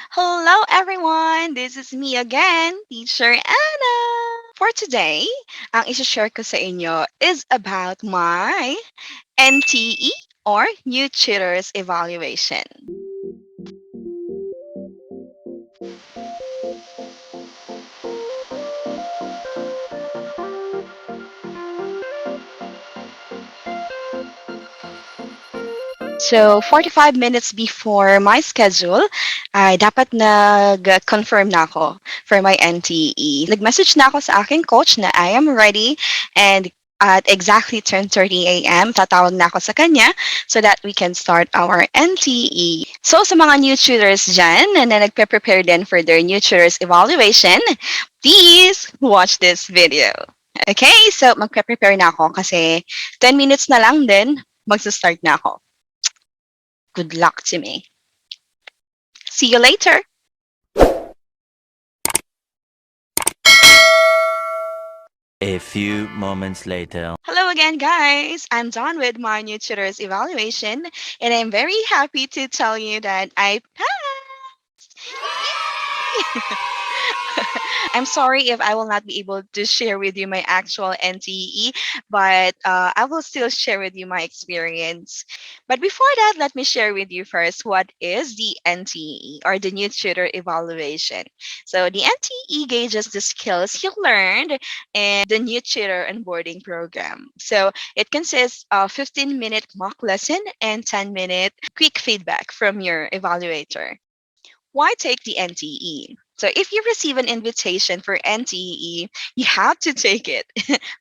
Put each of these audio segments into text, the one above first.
Hello, everyone! This is me again, Teacher Anna. For today, ang isi-share ko sa inyo is about my NTE or New Tutors Evaluation. So, 45 minutes before my schedule, ay dapat nag-confirm na ako for my NTE. Nag-message na ako sa aking coach na I am ready and at exactly 10:30 a.m., tatawag na ako sa kanya so that we can start our NTE. So, sa mga new tutors dyan na nagpe-prepare din for their new tutors evaluation, please watch this video. Okay, so magpe-prepare na ako kasi 10 minutes na lang din, magsa-start na ako. Good luck to me. See you later. A few moments later. Hello again, guys. I'm done with my new tutor's evaluation, and I'm very happy to tell you that I passed. Yay! I'm sorry if I will not be able to share with you my actual NTE, but I will still share with you my experience. But before that, let me share with you first what is the NTE or the New Tutor Evaluation. So the NTE gauges the skills you learned in the New Tutor onboarding program. So it consists of 15-minute mock lesson and 10-minute quick feedback from your evaluator. Why take the NTE? So if you receive an invitation for NTE, you have to take it.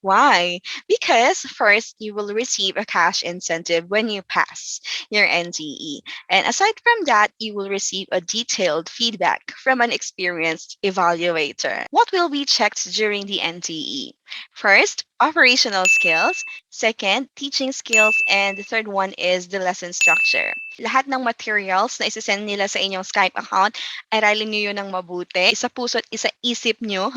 Why? Because first, you will receive a cash incentive when you pass your NTE. And aside from that, you will receive a detailed feedback from an experienced evaluator. What will be checked during the NTE? First, operational skills. Second, teaching skills. And the third one is the lesson structure. Lahat ng materials na isasend nila sa inyong Skype account, aralin nyo yun ng mabuti. Isa puso't isa isip nyo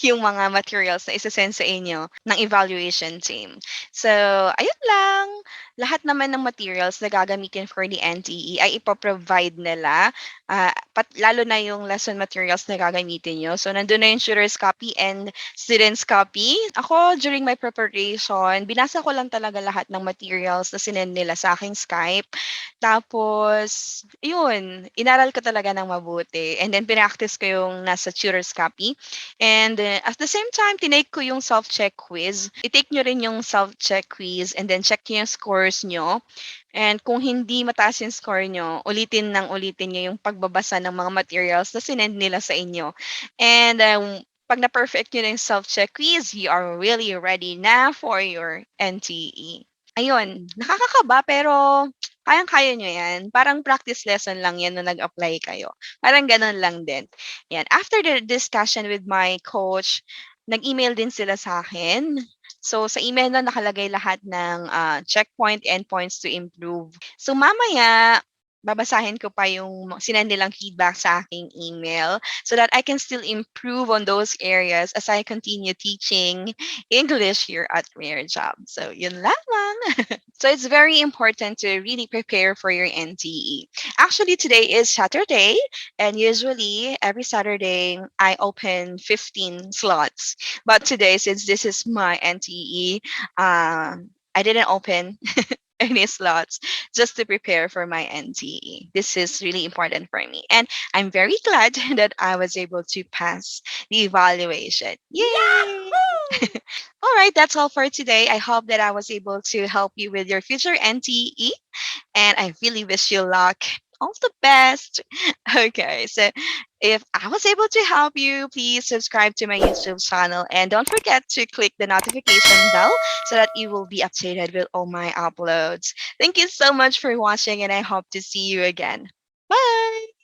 yung mga materials na isasend sa inyo ng evaluation team. So, ayun lang. Lahat naman ng materials na gagamitin for the NTE ay ipoprovide nila. Lalo na yung lesson materials na gagamitin nyo. So, nandun na yung tutor's copy and student's copy. Ako, during my preparation, binasa ko lang talaga lahat ng materials na sinend nila sa aking Skype. Tapos, yun, inaral ko talaga ng mabuti. And then, pinractice ko yung nasa tutor's copy. And at the same time, tinake ko yung self-check quiz. I-take nyo rin yung self-check quiz and then check nyo yung scores nyo. And kung hindi mataas yung score nyo, ulitin nyo yung pagbabasa ng mga materials na sinend nila sa inyo. And pag na-perfect nyo na yung self-check quiz, you are really ready na for your NTE. Ayun, nakakakaba pero kayang-kaya nyo yan. Parang practice lesson lang yan nung nag-apply kayo. Parang ganun lang din. Yan. After the discussion with my coach, nag-email din sila sa akin. So, sa email na nakalagay lahat ng checkpoint endpoints to improve. So, mamaya, babasahin ko pa yung sinend nilang feedback sa aking email so that I can still improve on those areas as I continue teaching English here at Rare Job. So, yun lamang. So, it's very important to really prepare for your NTE. Actually, today is Saturday, and usually every Saturday I open 15 slots. But today, since this is my NTE, I didn't open any slots just to prepare for my NTE. This is really important for me. And I'm very glad that I was able to pass the evaluation. Yay! All right, that's all for today. I hope that I was able to help you with your future NTE, and I really wish you luck. All the best. Okay, so if I was able to help you, please subscribe to my YouTube channel and don't forget to click the notification bell so that you will be updated with all my uploads. Thank you so much for watching, and I hope to see you again. Bye.